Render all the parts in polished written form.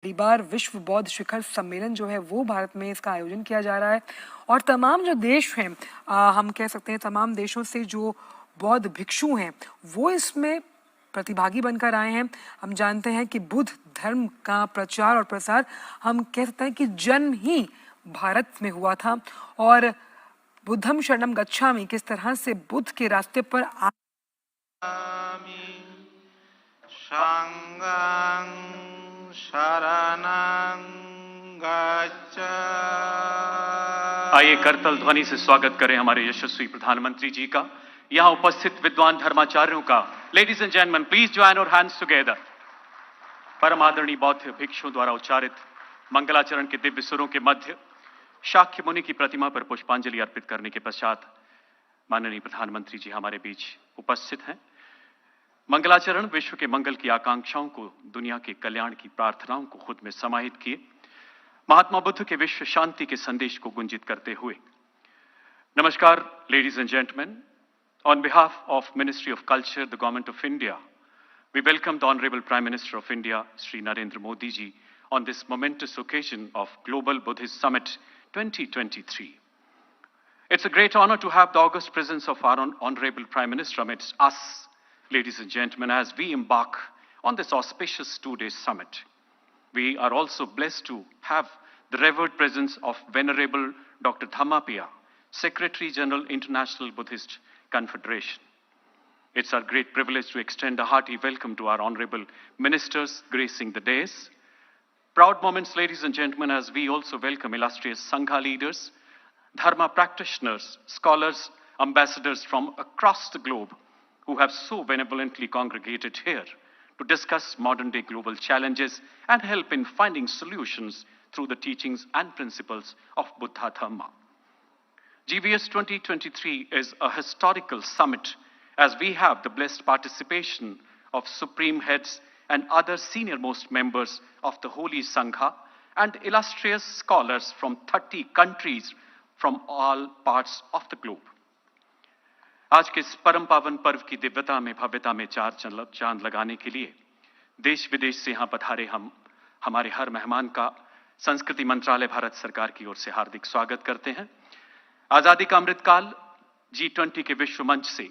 पहली बार विश्व बौद्ध शिखर सम्मेलन जो है वो भारत में इसका आयोजन किया जा रहा है और तमाम जो देश हैं हम कह सकते हैं तमाम देशों से जो बौद्ध भिक्षु हैं वो इसमें प्रतिभागी बनकर आए हैं। हम जानते हैं कि बुद्ध धर्म का प्रचार और प्रसार हम कह सकते हैं कि जन्म ही भारत में हुआ था और बुद्धम शरणम गच्छामि किस तरह से बुद्ध के रास्ते पर आइए करतल ध्वनि से स्वागत करें हमारे यशस्वी प्रधानमंत्री जी का, यहां उपस्थित विद्वान धर्माचार्यों का। Ladies and gentleman, please join our hands together. परम आदरणीय बौद्ध भिक्षुओं द्वारा उच्चारित मंगलाचरण के दिव्य सुरों के मध्य शाक्य मुनि की प्रतिमा पर पुष्पांजलि अर्पित करने के पश्चात माननीय प्रधानमंत्री जी हमारे बीच उपस्थित हैं। मंगलाचरण विश्व के मंगल की आकांक्षाओं को, दुनिया के कल्याण की प्रार्थनाओं को खुद में समाहित किए महात्मा बुद्ध के विश्व शांति के संदेश को गुंजित करते हुए। नमस्कार ladies and gentleman, on behalf of ministry of culture, the government of India, we welcome the Honorable Prime Minister of India, Shri Narendra Modi ji, on this momentous occasion of Global Buddhist Summit 2023. It's a great honor to have the august presence of our Honorable Prime Minister amidst us, ladies and gentlemen, as we embark on this auspicious two-day summit. We are also blessed to have the revered presence of Venerable Dr. Dhammapaya, Secretary General, International Buddhist Confederation. It's our great privilege to extend a hearty welcome to our honorable ministers gracing the dais. Proud moments, ladies and gentlemen, as we also welcome illustrious Sangha leaders, Dharma practitioners, scholars, ambassadors from across the globe who have so benevolently congregated here to discuss modern-day global challenges and help in finding solutions through the teachings and principles of Buddha Dhamma. GBS 2023 is a historical summit as we have the blessed participation of supreme heads and other senior-most members of the Holy Sangha and illustrious scholars from 30 countries from all parts of the globe. आज के इस परम पावन पर्व की दिव्यता में, भव्यता में चार चांद लगाने के लिए देश विदेश से यहाँ पधारे हम हमारे हर मेहमान का संस्कृति मंत्रालय भारत सरकार की ओर से हार्दिक स्वागत करते हैं। आजादी का अमृतकाल G20 के विश्व मंच से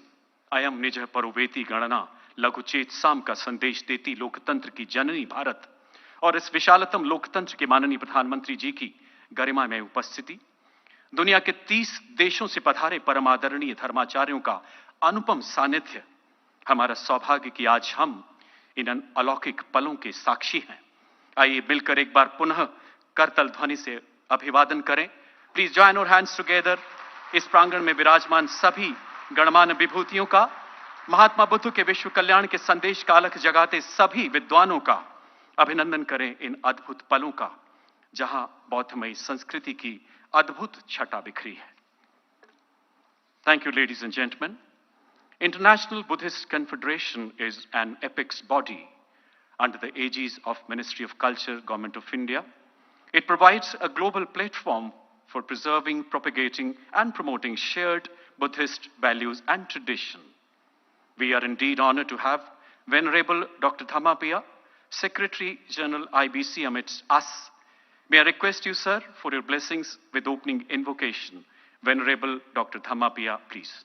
अयम निज परोवेति गणना लघुचेत साम का संदेश देती लोकतंत्र की जननी भारत और इस विशालतम लोकतंत्र के माननीय प्रधानमंत्री जी की गरिमा में उपस्थिति, दुनिया के 30 देशों से पधारे परम आदरणीय धर्माचार्यों का अनुपम सानिध्य, हमारा सौभाग्य कि आज हम इन अलौकिक पलों के साक्षी हैं। आइए मिलकर एक बार पुनः करतल ध्वनि से अभिवादन करें। Please join our hands together. इस प्रांगण में विराजमान सभी गणमान्य विभूतियों का, महात्मा बुद्ध के विश्व कल्याण के संदेश का अलख जगाते सभी विद्वानों का अभिनंदन करें इन अद्भुत पलों का, जहां बौद्धमयी संस्कृति की अद्भुत छटा बिखरी है। Thank you, ladies and gentlemen. International Buddhist Confederation is an apex body under the aegis of Ministry of Culture, Government of India. It provides a global platform for preserving, propagating, and promoting shared Buddhist values and tradition. We are indeed honored to have Venerable Dr. Dhammapaya, Secretary General IBC amidst us. May I request you, sir, for your blessings with opening invocation. Venerable Dr. Dhammapaya, please.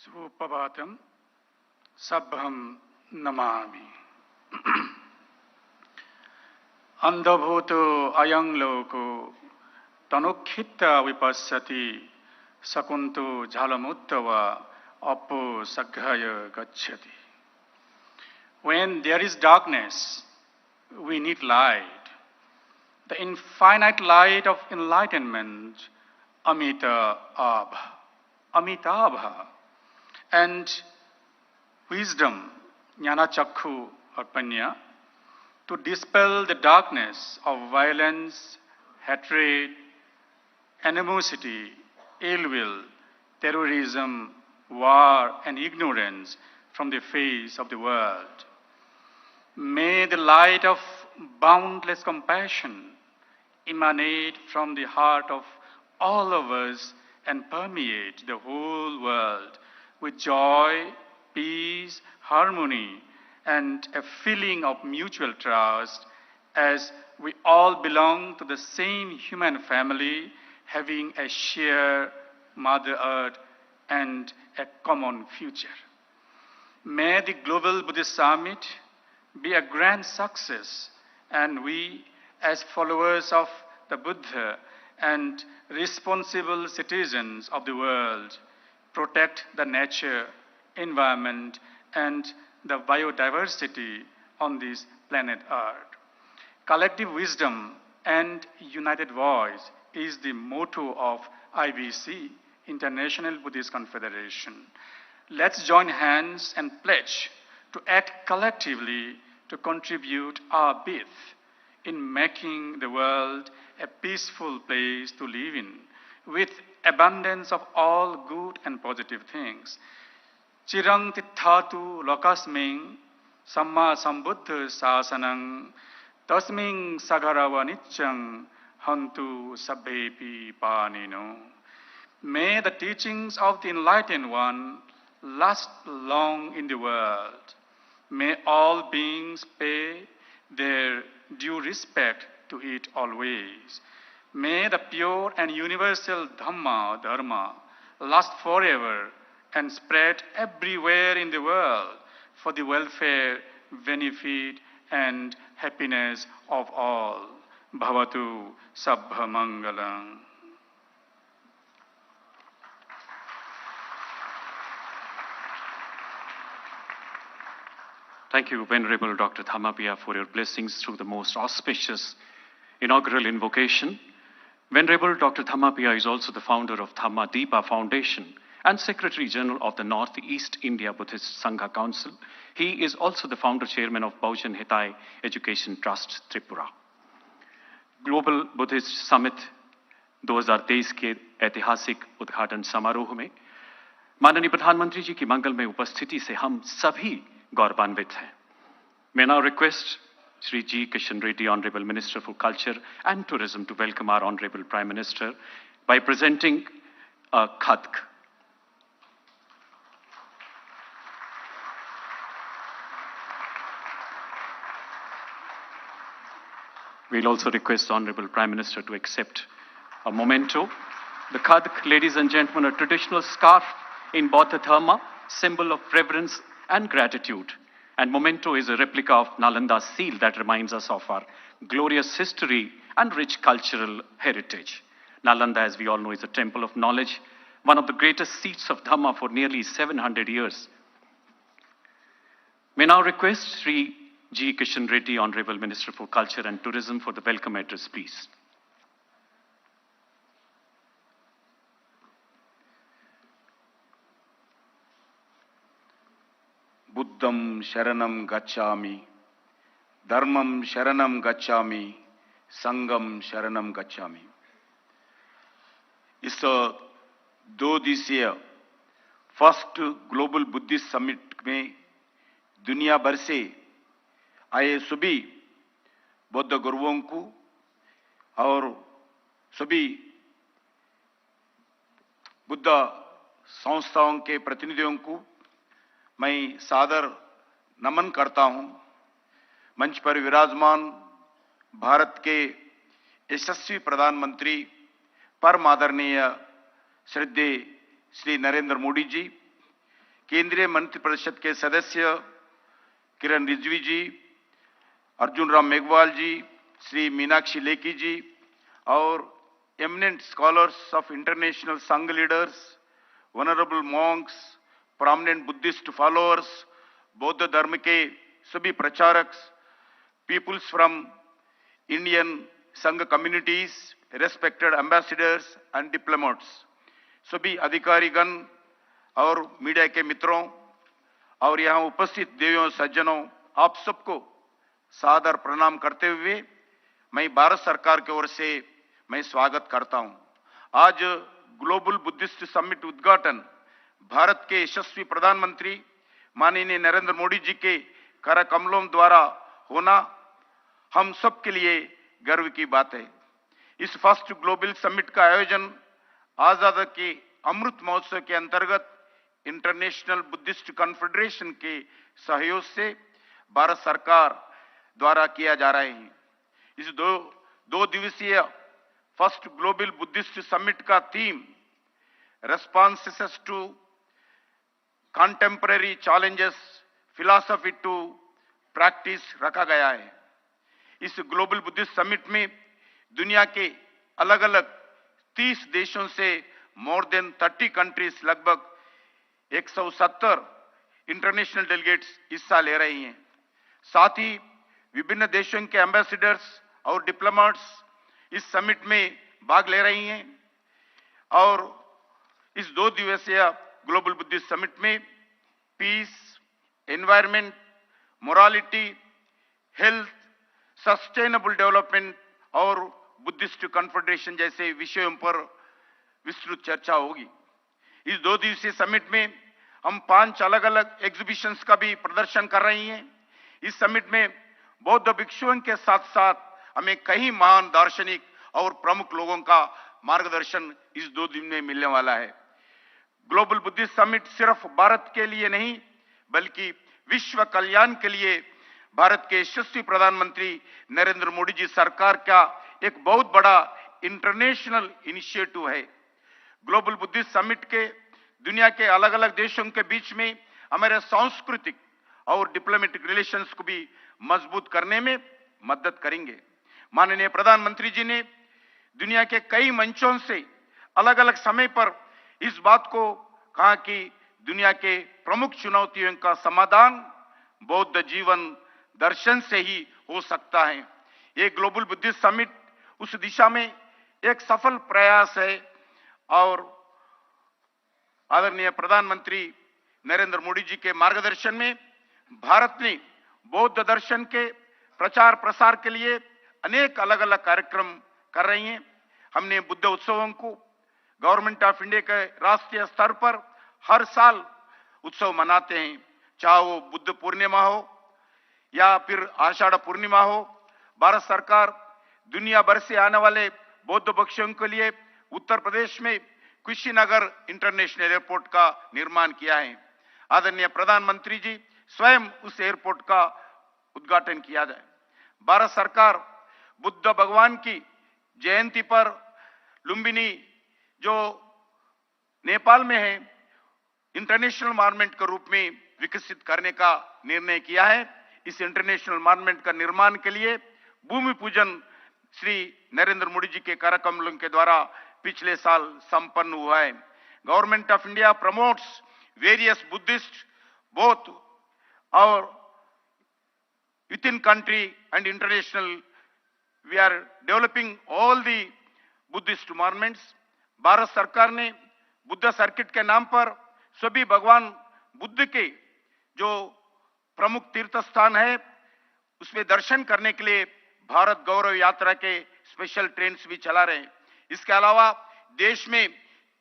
Supavatam Sabbham Namami. Andhabhuto ayang loko tanukhitta vipassati sakunto jhalamuttava appo saghaya gacchati. When there is darkness, we need light. The infinite light of enlightenment, Amitabha, and wisdom, Jnana Chakhu Arpanya, to dispel the darkness of violence, hatred, animosity, ill will, terrorism, war, and ignorance from the face of the world. May the light of boundless compassion emanate from the heart of all of us and permeate the whole world with joy, peace, harmony, and a feeling of mutual trust as we all belong to the same human family, having a shared Mother Earth and a common future. May the Global Buddhist Summit be a grand success, and we, as followers of the Buddha and responsible citizens of the world, protect the nature, environment, and the biodiversity on this planet Earth. Collective wisdom and united voice is the motto of IBC, International Buddhist Confederation. Let's join hands and pledge to act collectively to contribute our bit in making the world a peaceful place to live in, with abundance of all good and positive things. Chirang tithatu lokasming samma sambuddha sasanang tasming sagarava nityang hantu sabbepi panino. May the teachings of the Enlightened One last long in the world. May all beings pay their due respect to it always. May the pure and universal Dharma last forever and spread everywhere in the world for the welfare, benefit, and happiness of all. Bhavatu Sabbha Mangalam. Thank you, Venerable Dr. Thamapia, for your blessings through the most auspicious inaugural invocation. Venerable Dr. Thamapia is also the founder of Dhamma Deepa Foundation and Secretary General of the Northeast India Buddhist Sangha Council. He is also the founder chairman of Baujan Hitai Education Trust, Tripura. Global Buddhist summit 2023 के ऐतिहासिक उद्घाटन समारोह में माननीय प्रधानमंत्री जी की मंगलमय उपस्थिति से हम सभी गौरवान्वित हैं. May now request Shri G. Kishan Reddy, Honorable Minister for Culture and Tourism, to welcome our Honorable Prime Minister by presenting a khadk. We'll also request the Honorable Prime Minister to accept a memento. The khadk, ladies and gentlemen, a traditional scarf in Bauddha Dharma, symbol of reverence and gratitude. And memento is a replica of Nalanda's seal that reminds us of our glorious history and rich cultural heritage. Nalanda, as we all know, is a temple of knowledge, one of the greatest seats of Dhamma for nearly 700 years. May now request Sri G. Kishan Reddy, Honorable Minister for Culture and Tourism, for the welcome address, please. Buddham Sharanam Gacchami, Dharmam Sharanam Gacchami, Sangam Sharanam Gacchami. इस 2 दिवसीय first global Buddhist summit में दुनिया भर से आए सभी बौद्ध गुरुओं को और सभी बुद्ध संस्थाओं के प्रतिनिधियों को मैं सादर नमन करता हूं. मंच पर विराजमान भारत के यशस्वी प्रधानमंत्री परम आदरणीय श्रद्धेय श्री नरेंद्र मोदी जी, केंद्रीय मंत्रिपरिषद के सदस्य किरण रिजवी जी, अर्जुन राम मेघवाल जी, श्री मीनाक्षी लेखी जी और एमिनेंट स्कॉलर्स ऑफ इंटरनेशनल संघ leaders, vulnerable Monks, prominent Buddhist followers, बौद्ध धर्म के सभी प्रचारक, peoples from Indian संघ communities, respected ambassadors and diplomats, सभी अधिकारीगण और मीडिया के मित्रों और यहाँ उपस्थित देवियों सज्जनों, आप सबको सादर प्रणाम करते हुए मैं भारत सरकार की ओर से मैं स्वागत करता हूं. आज ग्लोबल बुद्धिस्ट समिट उद्घाटन भारत के यशस्वी प्रधानमंत्री माननीय नरेंद्र मोदी जी के कर कमलों द्वारा होना हम सब के लिए गर्व की बात है. इस फर्स्ट ग्लोबल समिट का आयोजन आजादी के अमृत महोत्सव के अंतर्गत इंटरनेशनल बुद्धिस्ट कॉन्फेडरेशन के सहयोग से भारत सरकार द्वारा किया जा रहा है। इस दो दिवसीय फर्स्ट ग्लोबल बुद्धिस्ट समिट का theme responses to contemporary challenges philosophy to practice रखा गया है। इस ग्लोबल बुद्धिस्ट समिट में दुनिया के अलग अलग 30 देशों से मोर देन 30 कंट्रीज लगभग 170 इंटरनेशनल डेलीगेट्स हिस्सा ले रही हैं। साथ ही विभिन्न देशों के एम्बेसडर्स और डिप्लोमेट्स इस समिट में भाग ले रही हैं और इस 2 दिवसीय ग्लोबल बुद्धिस्ट समिट में peace, environment, morality, health, sustainable development और बुद्धिस्ट कॉन्फेडरेशन जैसे विषयों पर विस्तृत चर्चा होगी। इस 2 दिवसीय समिट में हम 5 अलग अलग एग्जीबिशंस का भी प्रदर्शन कर रही हैं। इस समिट में बौद्ध भिक्षुओं के साथ साथ हमें कई महान दार्शनिक और प्रमुख लोगों का मार्गदर्शन इस 2 दिन में मिलने वाला है। ग्लोबल बुद्धिस्ट समिट सिर्फ भारत के लिए नहीं बल्कि विश्व कल्याण के लिए भारत के यशस्वी प्रधानमंत्री नरेंद्र मोदी जी सरकार का एक बहुत बड़ा इंटरनेशनल इनिशिएटिव है। ग्लोबल बुद्धिस्ट समिट के दुनिया के अलग अलग देशों के बीच में हमारे सांस्कृतिक और डिप्लोमेटिक रिलेशंस को भी मजबूत करने में मदद करेंगे। माननीय प्रधानमंत्री जी ने दुनिया के कई मंचों से अलग अलग समय पर इस बात को कहा कि दुनिया के प्रमुख चुनौतियों का समाधान बौद्ध जीवन दर्शन से ही हो सकता है। ये ग्लोबल बुद्धिस्ट समिट उस दिशा में एक सफल प्रयास है और आदरणीय प्रधानमंत्री नरेंद्र मोदी जी के मार्गदर्शन में भारत ने बौद्ध दर्शन के प्रचार प्रसार के लिए अनेक अलग अलग कार्यक्रम कर रही हैं। हमने बुद्ध उत्सवों को गवर्नमेंट ऑफ इंडिया के राष्ट्रीय स्तर पर हर साल उत्सव मनाते हैं, चाहे वो बुद्ध पूर्णिमा हो या फिर आषाढ़ पूर्णिमा हो। भारत सरकार दुनिया भर से आने वाले बौद्ध भिक्षुओं के लिए उत्तर प्रदेश में कुशीनगर इंटरनेशनल एयरपोर्ट का निर्माण किया है। आदरणीय प्रधानमंत्री जी स्वयं उस एयरपोर्ट का उद्घाटन किया जाए। भारत सरकार बुद्ध भगवान की जयंती पर लुम्बिनी जो नेपाल में है इंटरनेशनल मॉन्यूमेंट के रूप में विकसित करने का निर्णय किया है। इस इंटरनेशनल मॉन्यूमेंट का निर्माण के लिए भूमि पूजन श्री नरेंद्र मोदी जी के कार्यक्रमों के द्वारा पिछले साल संपन्न हुआ है। Government of India promotes various Buddhist both और within country and international. We are developing all the Buddhist monuments. Bharat सरकार ने बुद्ध सर्किट के नाम पर सभी भगवान बुद्ध के जो प्रमुख तीर्थ स्थान है उसमें दर्शन करने के लिए भारत गौरव यात्रा के स्पेशल ट्रेन्स भी चला रहे हैं। इसके अलावा देश में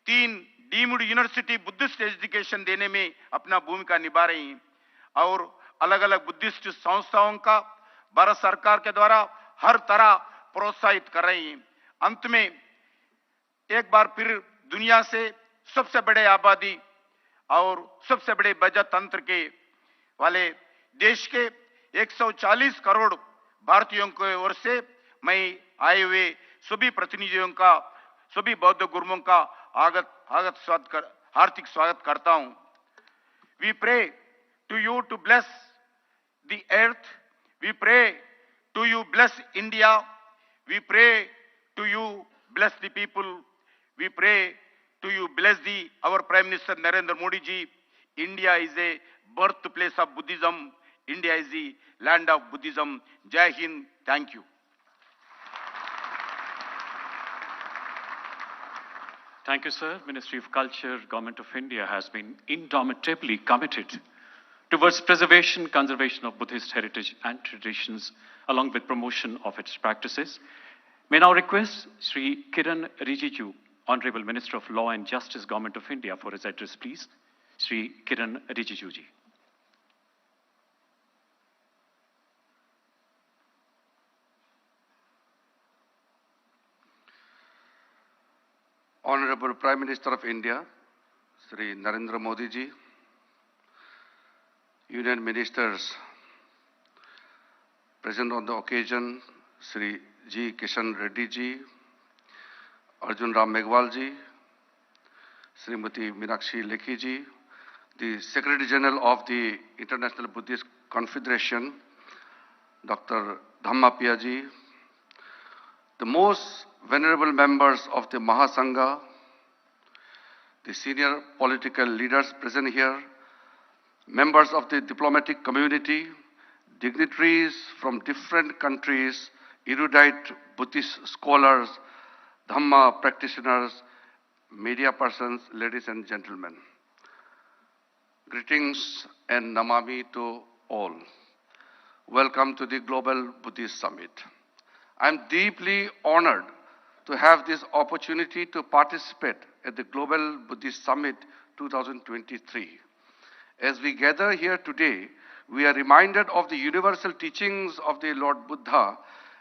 3 डीम्ड यूनिवर्सिटी बुद्धिस्ट एजुकेशन देने में अपना भूमिका निभा रही हैं और अलग अलग बुद्धिस्ट संस्थाओं का भारत सरकार के द्वारा हर तरह प्रोत्साहित कर रही हैं। अंत में एक बार फिर दुनिया से सबसे बड़े आबादी और सबसे बड़े बजट तंत्र के वाले देश के 140 करोड़ भारतीयों की ओर से मैं आए हुए सभी प्रतिनिधियों का, सभी बौद्ध गुरुओं का हार्दिक स्वागत करता हूं। We pray to you to bless the earth. We pray to you bless India. We pray to you bless the people. We pray to you bless our Prime Minister Narendra Modi ji. India is a birthplace of Buddhism. India is the land of Buddhism. Jai Hind. Thank you. Thank you, sir. Ministry of Culture, Government of India has been indomitably committed towards preservation, conservation of Buddhist heritage and traditions, along with promotion of its practices. May now request Sri Kiran Rijiju, Honorable Minister of Law and Justice, Government of India, for his address, please. Sri Kiran Rijiju ji. Honorable Prime Minister of India, Sri Narendra Modi ji, Union Ministers present on the occasion, Sri G. Kishan Reddy ji, Arjun Ram Meghwal ji, Srimati Meenakshi Lekhi ji, the Secretary General of the International Buddhist Confederation, Dr. Dhammapiya ji, the most venerable members of the Mahasangha, the senior political leaders present here, members of the diplomatic community, dignitaries from different countries, erudite Buddhist scholars, Dhamma practitioners, media persons, ladies and gentlemen. Greetings and Namami to all. Welcome to the Global Buddhist Summit. I'm deeply honored to have this opportunity to participate at the Global Buddhist Summit 2023. As we gather here today, we are reminded of the universal teachings of the Lord Buddha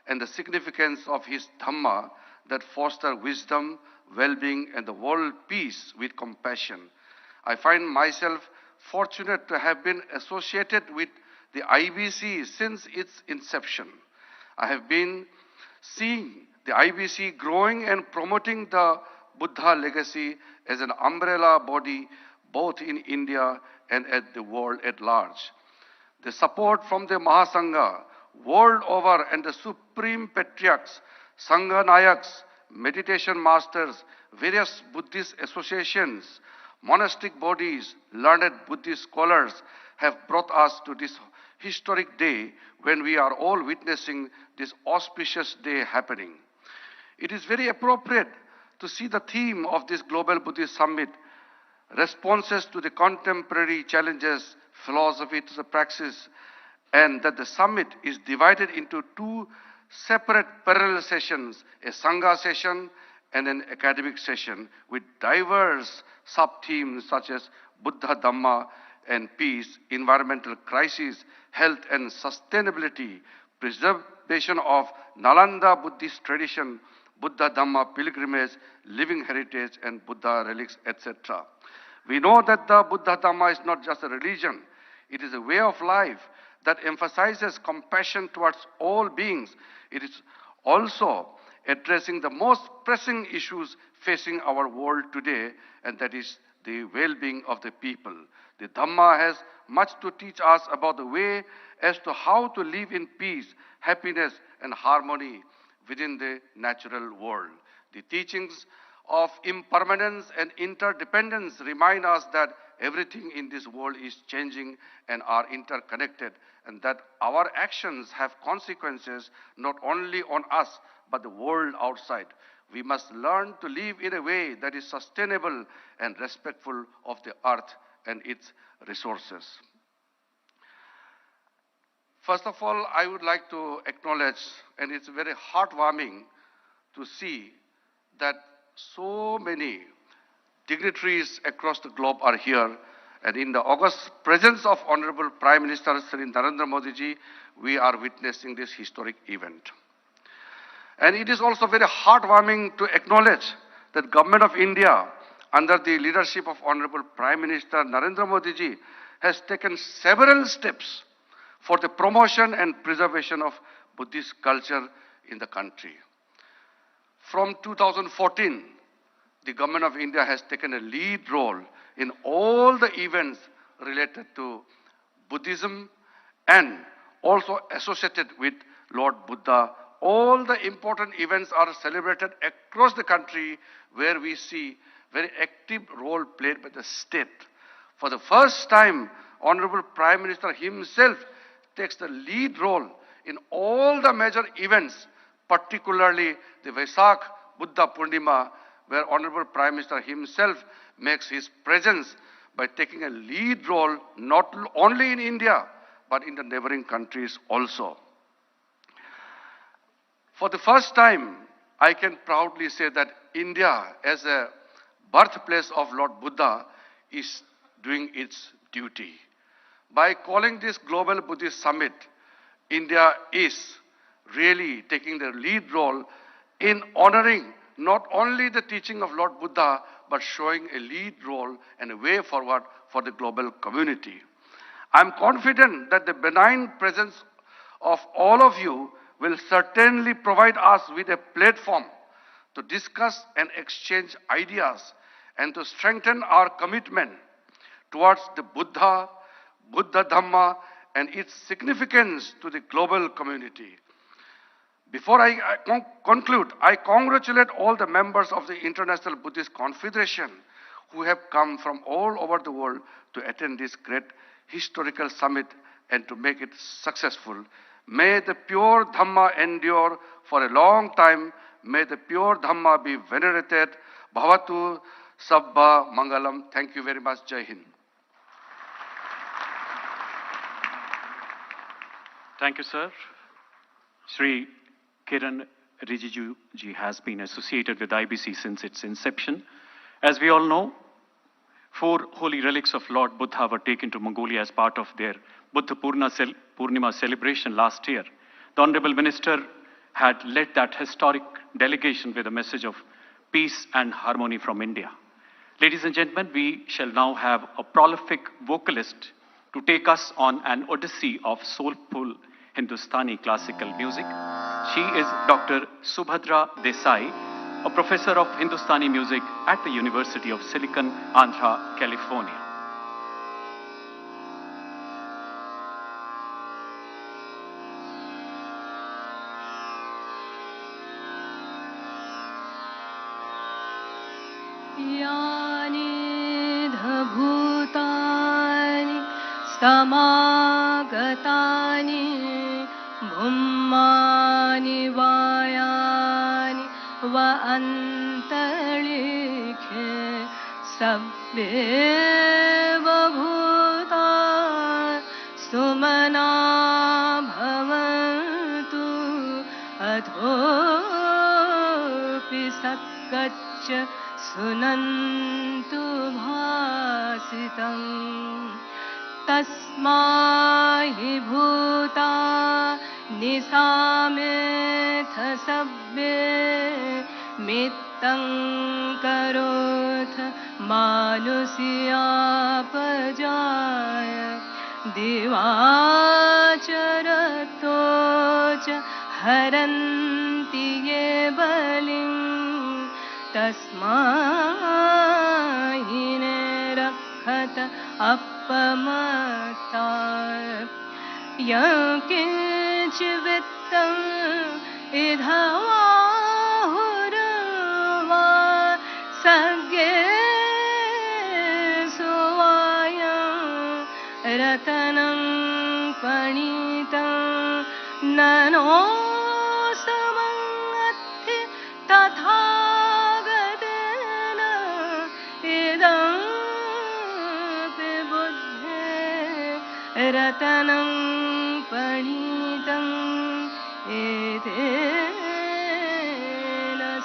and the significance of his Dhamma that foster wisdom, well-being, and the world peace with compassion. I find myself fortunate to have been associated with the IBC since its inception. I have been seeing the IBC growing and promoting the Buddha legacy as an umbrella body both in India and at the world at large. The support from the Mahasangha world over and the Supreme Patriarchs, Sangha Nayaks, meditation masters, various Buddhist associations, monastic bodies, learned Buddhist scholars have brought us to this historic day when we are all witnessing this auspicious day happening. It is very appropriate to see the theme of this Global Buddhist Summit, responses to the contemporary challenges, philosophy to the praxis, and that the summit is divided into two separate parallel sessions, a Sangha session and an academic session with diverse sub-themes such as Buddha Dhamma and peace, environmental crisis, health and sustainability, preservation of Nalanda Buddhist tradition, Buddha Dhamma pilgrimage, living heritage, and Buddha relics, etc. We know that the Buddha Dhamma is not just a religion, it is a way of life that emphasizes compassion towards all beings. It is also addressing the most pressing issues facing our world today, and that is the well-being of the people. The Dhamma has much to teach us about the way as to how to live in peace, happiness, and harmony within the natural world. The teachings of impermanence and interdependence remind us that everything in this world is changing and are interconnected, and that our actions have consequences not only on us, but the world outside. We must learn to live in a way that is sustainable and respectful of the earth and its resources. First of all, I would like to acknowledge, and it's very heartwarming to see that so many dignitaries across the globe are here, and in the august presence of Honorable Prime Minister Sri Narendra Modi ji, we are witnessing this historic event. And it is also very heartwarming to acknowledge that Government of India, under the leadership of Honorable Prime Minister Narendra Modi ji, has taken several steps for the promotion and preservation of Buddhist culture in the country. From 2014, the Government of India has taken a lead role in all the events related to Buddhism and also associated with Lord Buddha. All the important events are celebrated across the country where we see very active role played by the state. For the first time, Honorable Prime Minister himself takes the lead role in all the major events, particularly the Vesak Buddha Purnima, where Honorable Prime Minister himself makes his presence by taking a lead role not only in India, but in the neighboring countries also. For the first time, I can proudly say that India, as a birthplace of Lord Buddha, is doing its duty. By calling this Global Buddhist Summit, India is really taking the lead role in honoring not only the teaching of Lord Buddha, but showing a lead role and a way forward for the global community. I'm confident that the benign presence of all of you will certainly provide us with a platform to discuss and exchange ideas and to strengthen our commitment towards the Buddha, Buddha Dhamma, and its significance to the global community. Before I conclude, I congratulate all the members of the International Buddhist Confederation who have come from all over the world to attend this great historical summit and to make it successful. May the pure Dhamma endure for a long time. May the pure Dhamma be venerated. Bhavatu Sabba Mangalam. Thank you very much. Jai Hind. Thank you, sir. Shri Kiran Rijiju ji has been associated with IBC since its inception. As we all know, 4 holy relics of Lord Buddha were taken to Mongolia as part of their Buddha Purnima celebration last year. The Honorable Minister had led that historic delegation with a message of peace and harmony from India. Ladies and gentlemen, we shall now have a prolific vocalist to take us on an odyssey of soulful Hindustani classical music. She is Dr. Subhadra Desai, a professor of Hindustani music at the University of Silicon, Andhra, California. समागतानि भुम्मानि वायानि व अन्तरिक्षे सब्देव भूता सुमना भवन्तु अथोऽपि सत्कच्च सुनन्तु भासितम् तस्माहि भूता निसामेथ सब्बे मित्तं करोथ मानुष्यापजाय दिवाचरतो च हरन्ति ये बलिं तस्माहि निरक्षत अपमता यकिंचिवित्तं इधवाहुर्वा सज्ञे सुवायं रतनं पणितं ननो समंगति तथागतेन इदं रतनं पणितं एतेन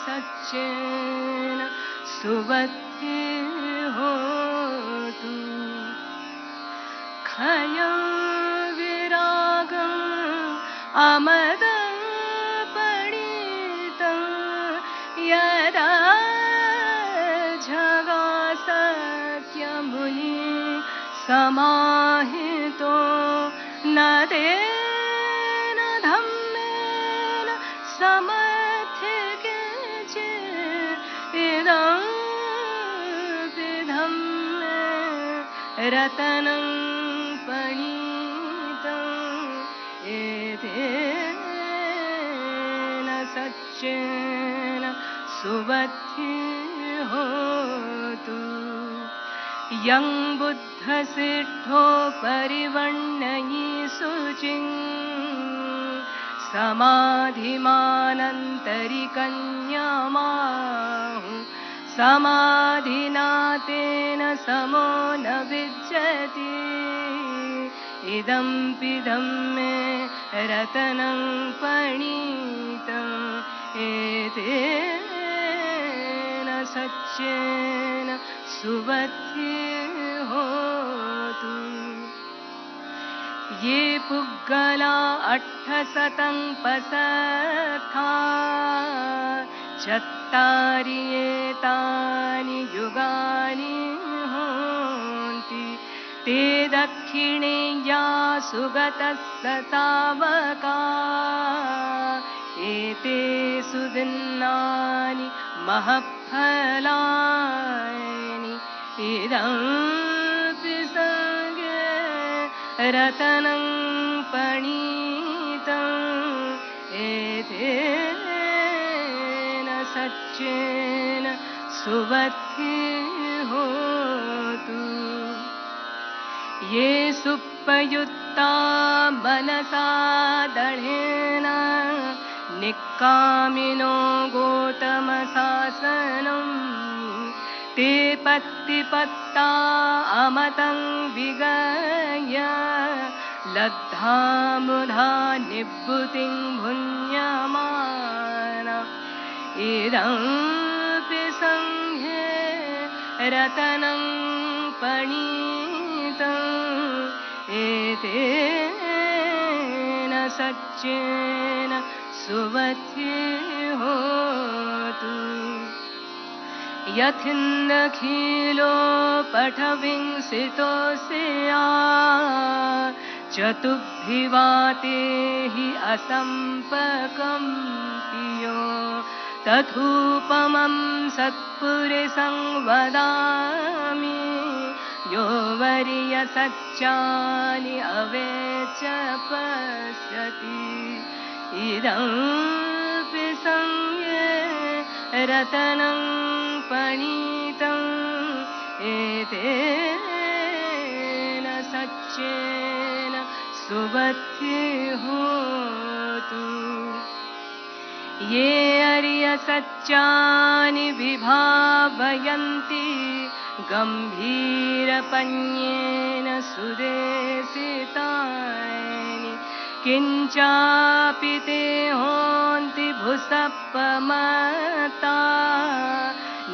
सच्चेन सुबुद्धिर्होतु खयं विरागम् अमदं पणितं यदा जगासत्यमुनि समाहितो न तेन धम्मेन समर्थिके इदं धम्मे रतनं पणितं एतेन सच्चेन सुबुद्धिर्होतु यं बुद्धसिद्धो परिवर्णयि शुचिं समाधिमानन्तरिकन्यामाहु समाधिना तेन समो न विज्जति इदं पिदं मे रतनं पणितं एतेन सच्चेन सुबुद्धिर्होतु ये पुग्गला 800 पसथा चत्तारि एतानि युगानि हन्ति ते दक्षिणे यासु गतः तावका एते सुदिन्नानि महत्फलानि इदमपि संगे रतनं पणीतम् एतेन सच्चेन सुवद्भिः होतु ये सुपयुक्ता मनसा दृढेन निक्कामिनो गौतमशासनं ते पत्तिपत्ता अमतं विगय लब्धा मुधा निभृतिं भुञ्जमान इदमपि संघे रतनं पणीतम् एतेन सच्चेन सुवद्भिः होतु यथिन्दखिलो पठविंसितोऽस्या चतुर्भिवाते हि असम्पकम्पियो तथूपमं सत्पुरुषं वदामि यो वर्यसच्चानि अवेच पश्यति इदमपि संगे रतनं पणीतम् एतेन सच्चेन सुवद्भिः होतु ये अर्यसच्चानि विभावयन्ति गम्भीरपण्येन सुदेशितानि किञ्चापि ते होन्ति भुसपमता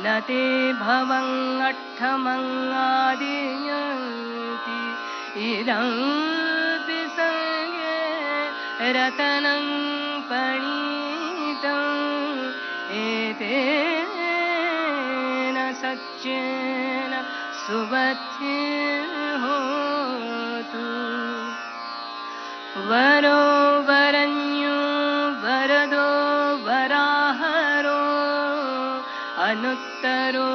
न ते भवङ्गठमङ्गादियन्ति इदमपि संगे रतनं पणीतम् एतेन सच्चेन सुवद्भिः होतु वरो वरन्यो वरदो वराहरो अनुत्तरो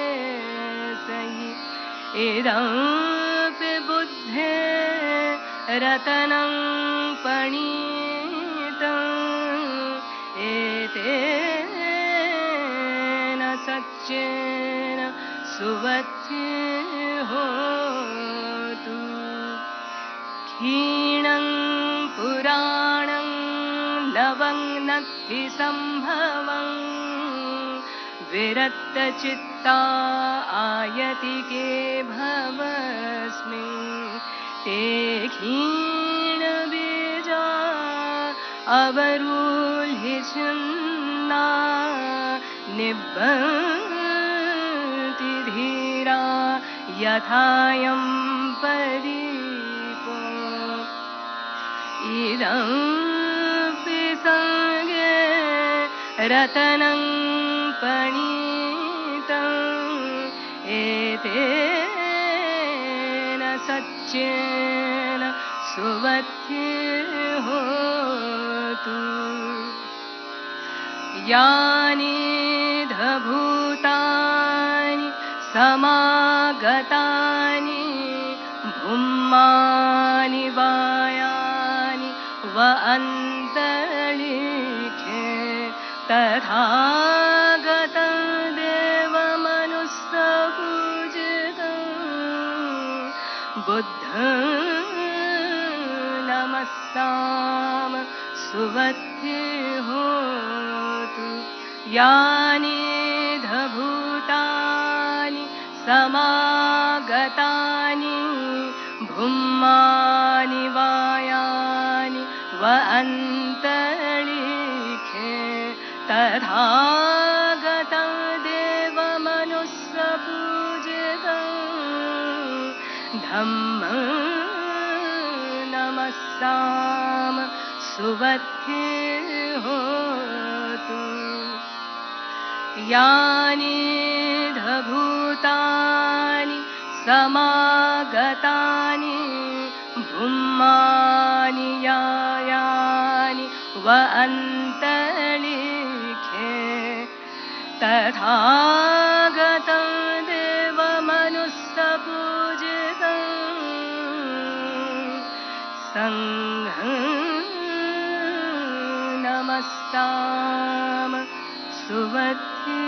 धम्मवरङ्गदेशयि इदमपि बुद्धे रतनं पणीतम् एतेन सच्चेन सुवद्भिः होतु क्षीणं पुराणं लवं नक्ति सम्भवं विरक्तचित्ता आयतिके भवस्मिन् ते क्षीणबीजा अवरुह्यछन्ना निभन्ति धीरा यथायं परीपो इदमपि संगे रतनं पणीतम् एतेन सच्चेन सुवद्भिः होतु यानि धभूतानि समागतानि भूमानि वायानि व अन्तरिक्षे तथागतं देवमनुस्सपूजितं बुद्धं नमस्ताम सुवद्भिः होतु यानि धभूतानि समागतानि भूमानि वायानि व अन्तरिक्षे तथागतं देवमनुस्सपूजितं धम्मं नमस्ताम सुवद्भिः होतु यानि भूतानि समागतानि भूमानि यानि व अन्तरिक्षे तथागतं देवमनुष्यपूजितं संघं नमस्ताम सुवत्ति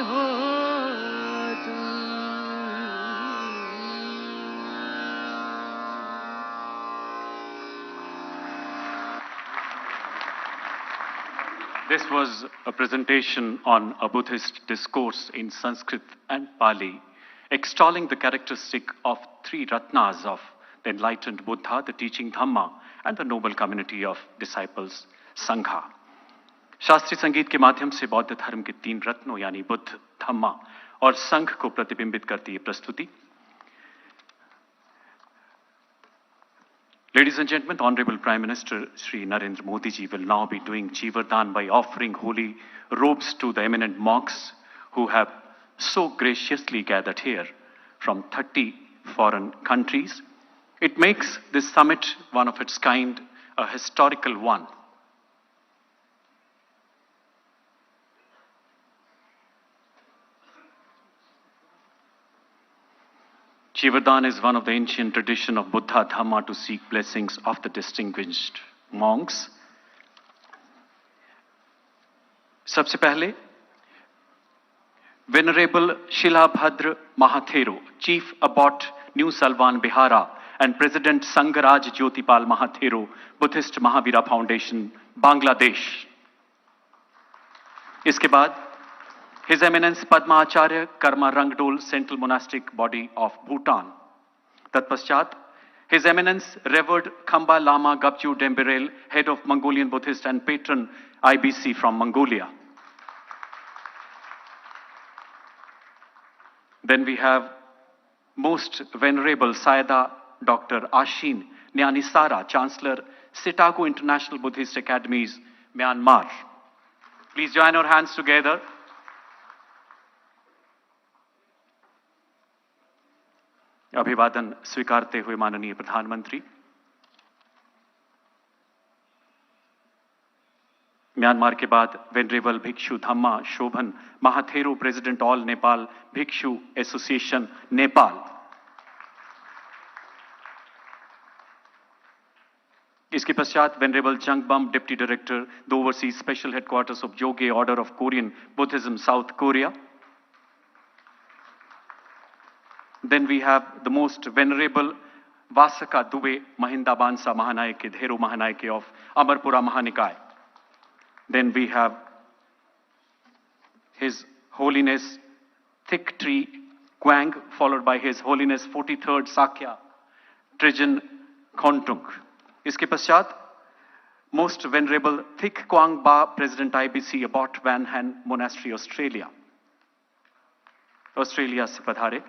होतु। This was a presentation on a Buddhist discourse in Sanskrit and Pali, extolling the characteristic of three Ratnas of the enlightened Buddha, the teaching Dhamma, and the noble community of disciples, Sangha. शास्त्रीय संगीत के माध्यम से बौद्ध धर्म के तीन रत्नों यानी बुद्ध, धम्मा और संघ को प्रतिबिंबित करती है प्रस्तुति. Ladies and gentlemen, the Honorable Prime Minister Shri Narendra Modi ji will now be doing Jivardhan by offering holy robes to the eminent monks who have so graciously gathered here from 30 foreign countries. It makes this summit one of its kind, a historical one. Jivardhan is one of the ancient tradition of Buddha Dhamma to seek blessings of the distinguished monks. सबसे पहले Venerable Shilabhadra Mahathero, Chief Abbot New Salvan Bihara, and President Sangaraj Jyotipal Mahathero, Buddhist Mahavira Foundation, Bangladesh. इसके बाद His Eminence Padma Acharya Karma Rangdol, Central Monastic Body of Bhutan. Tatpaschat, His Eminence Revered Khamba Lama Gapchu Demberel, Head of Mongolian Buddhist and Patron IBC from Mongolia. Then we have Most Venerable Sayadaw Dr. Ashin Nyanisara, Chancellor, Sitaku International Buddhist Academies, Myanmar. Please join our hands together. अभिवादन स्वीकारते हुए माननीय प्रधानमंत्री, Myanmar के बाद venerable bhikshu Dhamma Shobhan Mahathero, president all Nepal bhikshu association Nepal. इसके पश्चात venerable Jangbum, deputy director the overseas special headquarters of Jogye order of Korean Buddhism, South Korea. Then we have the most venerable Vasaka Dube Mahinda Bansa Mahanayake, Dhero Mahanayake of Amarpura Mahanikai. Then we have His Holiness Thick Tree Quang, followed by His Holiness 43rd Sakya Trijan Khontung. इसके पश्चात Most Venerable Thich Quang Ba, President IBC, Abbot Van Han Monastery, Australia. Australia से पधारे.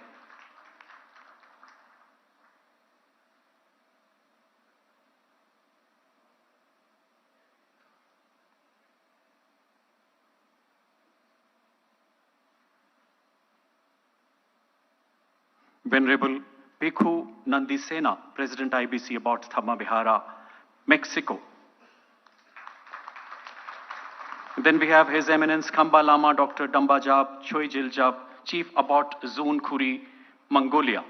Venerable Bhikkhu Nandi Sena, President IBC, Abbot Dhamma Vihara, Mexico. Then we have His Eminence Khamba Lama Dr. Dambajab Choijiljab, Chief Abbot Zun Khuri, Mongolia.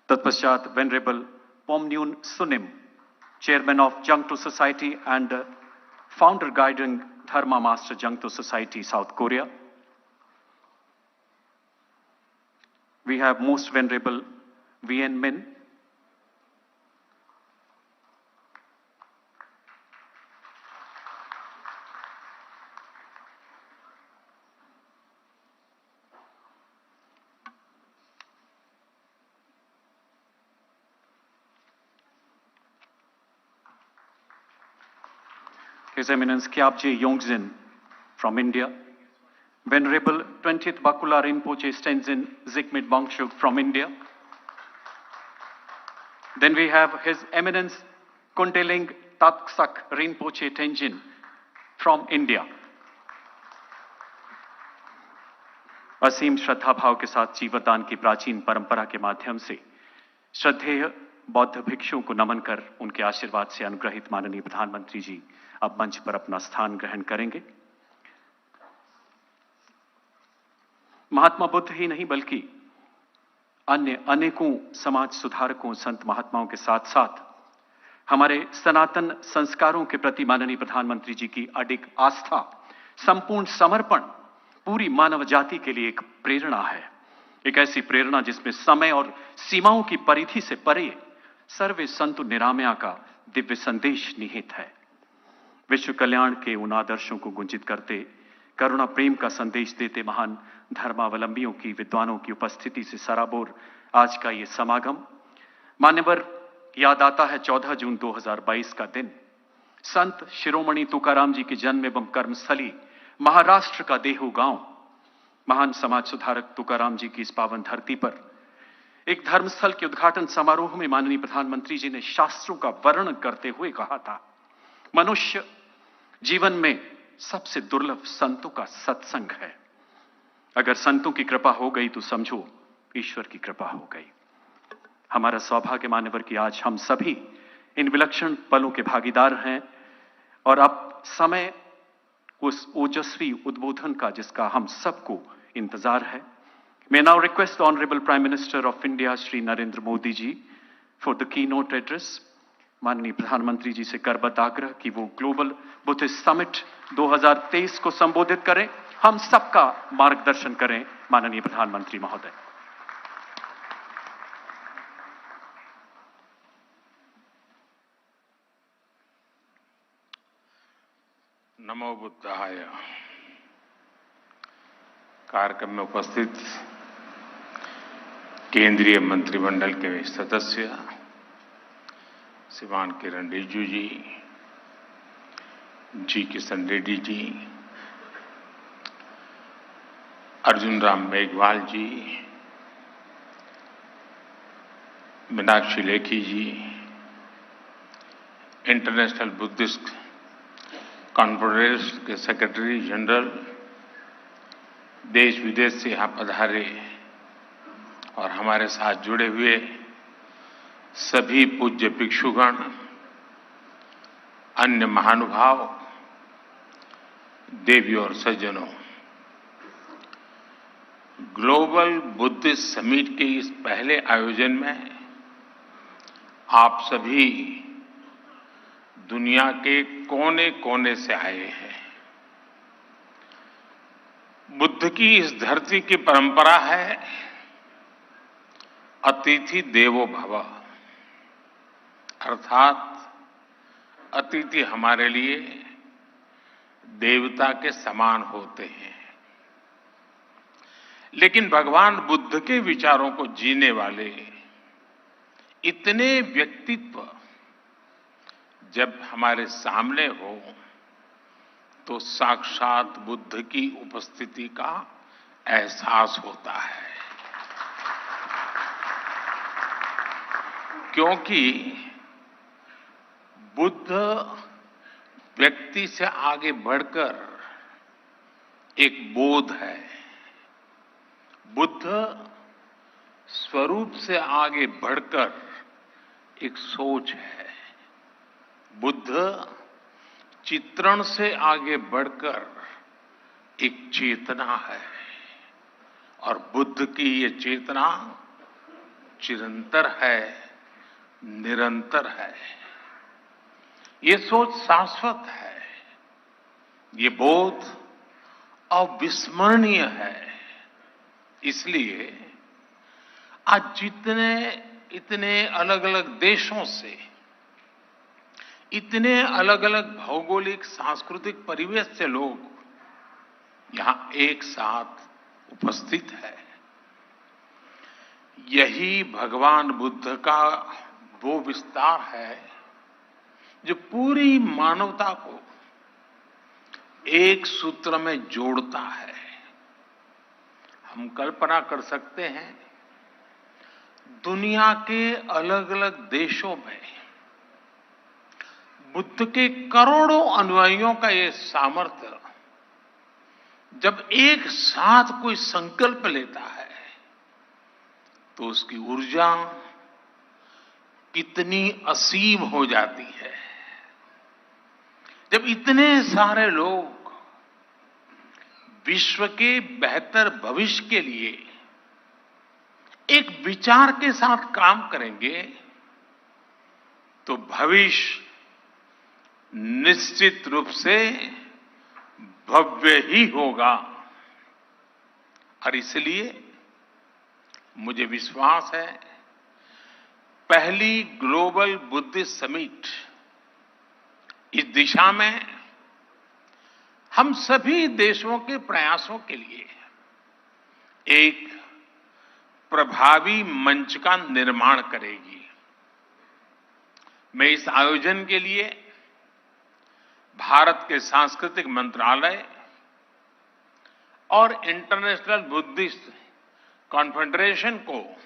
Tatpaschat Venerable Pomnyun Sunim, Chairman of Jangto Society and Founder Guiding Dharma Master Jangto Society, South Korea. We have Most Venerable Vien Min, His Eminence Kyabje Yongzin from India, Venerable 20th Bakula Rinpoche Stenzin Zikmit Bangshuk from India. Then we have His Eminence Kundeling Tatsak Rinpoche Tenjin from India. असीम श्रद्धा भाव के साथ जीवदान की प्राचीन परंपरा के माध्यम से श्रद्धेय बौद्ध भिक्षुओं को नमन कर उनके आशीर्वाद से अनुग्रहित माननीय प्रधानमंत्री जी अब मंच पर अपना स्थान ग्रहण करेंगे। महात्मा बुद्ध ही नहीं बल्कि अन्य अनेकों समाज सुधारकों, संत महात्माओं के साथ साथ हमारे सनातन संस्कारों के प्रति माननीय प्रधानमंत्री जी की अडिग आस्था, संपूर्ण समर्पण पूरी मानव जाति के लिए एक प्रेरणा है। एक ऐसी प्रेरणा जिसमें समय और सीमाओं की परिधि से परे सर्वे संतु निरामया का दिव्य संदेश निहित है। विश्व कल्याण के उन आदर्शों को गुंजित करते, करुणा प्रेम का संदेश देते महान धर्मावलंबियों की, विद्वानों की उपस्थिति से सराबोर आज का ये समागम। मान्यवर, याद आता है 14 जून 2022 का दिन, संत शिरोमणि तुकाराम जी की जन्म एवं कर्मस्थली महाराष्ट्र का देहू गांव, महान समाज सुधारक तुकाराम जी की इस पावन धरती पर एक धर्मस्थल के उद्घाटन समारोह में माननीय प्रधानमंत्री जी ने शास्त्रों का वर्णन करते हुए कहा था, मनुष्य जीवन में सबसे दुर्लभ संतों का सत्संग है। अगर संतों की कृपा हो गई तो समझो ईश्वर की कृपा हो गई। हमारा सौभाग्य मान्यवर कि आज हम सभी इन विलक्षण पलों के भागीदार हैं और अब समय उस ओजस्वी उद्बोधन का जिसका हम सबको इंतजार है। May now request the Honorable Prime Minister of India, Shri Narendra Modi ji, for the keynote address. माननीय प्रधानमंत्री जी से करबद्ध आग्रह कि वो ग्लोबल बुद्धिस्ट समिट 2023 को संबोधित करें, हम सबका मार्गदर्शन करें। माननीय प्रधानमंत्री महोदय। नमो बुद्धाय। कार्यक्रम में उपस्थित केंद्रीय मंत्रिमंडल के सदस्य श्रीमान किरण रिजिजू जी, जी किशन रेड्डी जी, अर्जुन राम मेघवाल जी, मीनाक्षी लेखी जी, इंटरनेशनल बुद्धिस्ट कॉन्फ्रेंस के सेक्रेटरी जनरल, देश विदेश से यहाँ पधारे और हमारे साथ जुड़े हुए सभी पूज्य भिक्षुगण, अन्य महानुभाव, देवी और सज्जनों, ग्लोबल बुद्धिस्ट समिट के इस पहले आयोजन में आप सभी दुनिया के कोने कोने से आए हैं। बुद्ध की इस धरती की परंपरा है अतिथि देवो भव, अर्थात अतिथि हमारे लिए देवता के समान होते हैं। लेकिन भगवान बुद्ध के विचारों को जीने वाले इतने व्यक्तित्व जब हमारे सामने हो तो साक्षात बुद्ध की उपस्थिति का एहसास होता है, क्योंकि बुद्ध व्यक्ति से आगे बढ़कर एक बोध है, बुद्ध स्वरूप से आगे बढ़कर एक सोच है, बुद्ध चित्रण से आगे बढ़कर एक चेतना है और बुद्ध की ये चेतना चिरंतर है, निरंतर है। ये सोच शाश्वत है, ये बोध अविस्मरणीय है। इसलिए आज इतने अलग अलग देशों से, इतने अलग अलग भौगोलिक सांस्कृतिक परिवेश से लोग यहां एक साथ उपस्थित है, यही भगवान बुद्ध का वो विस्तार है जो पूरी मानवता को एक सूत्र में जोड़ता है। हम कल्पना कर सकते हैं दुनिया के अलग अलग देशों में बुद्ध के करोड़ों अनुयायियों का ये सामर्थ्य जब एक साथ कोई संकल्प लेता है तो उसकी ऊर्जा कितनी असीम हो जाती है। जब इतने सारे लोग विश्व के बेहतर भविष्य के लिए एक विचार के साथ काम करेंगे तो भविष्य निश्चित रूप से भव्य ही होगा। और इसलिए मुझे विश्वास है पहली ग्लोबल बुद्धिस्ट समिट इस दिशा में हम सभी देशों के प्रयासों के लिए एक प्रभावी मंच का निर्माण करेगी। मैं इस आयोजन के लिए भारत के सांस्कृतिक मंत्रालय और इंटरनेशनल बुद्धिस्ट कॉन्फेडरेशन को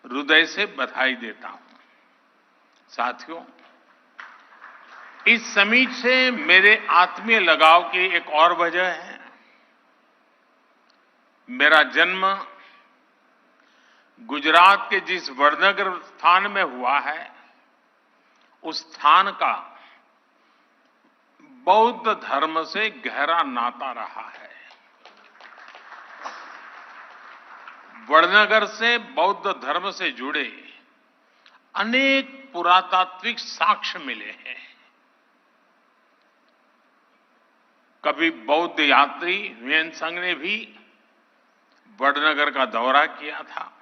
हृदय से बधाई देता हूं। साथियों, इस समिट से मेरे आत्मीय लगाव की एक और वजह है। मेरा जन्म गुजरात के जिस वडनगर स्थान में हुआ है, उस स्थान का बौद्ध धर्म से गहरा नाता रहा है। वडनगर से बौद्ध धर्म से जुड़े अनेक पुरातात्विक साक्ष्य मिले हैं। कभी बौद्ध यात्री हुएन संघ ने भी वडनगर का दौरा किया था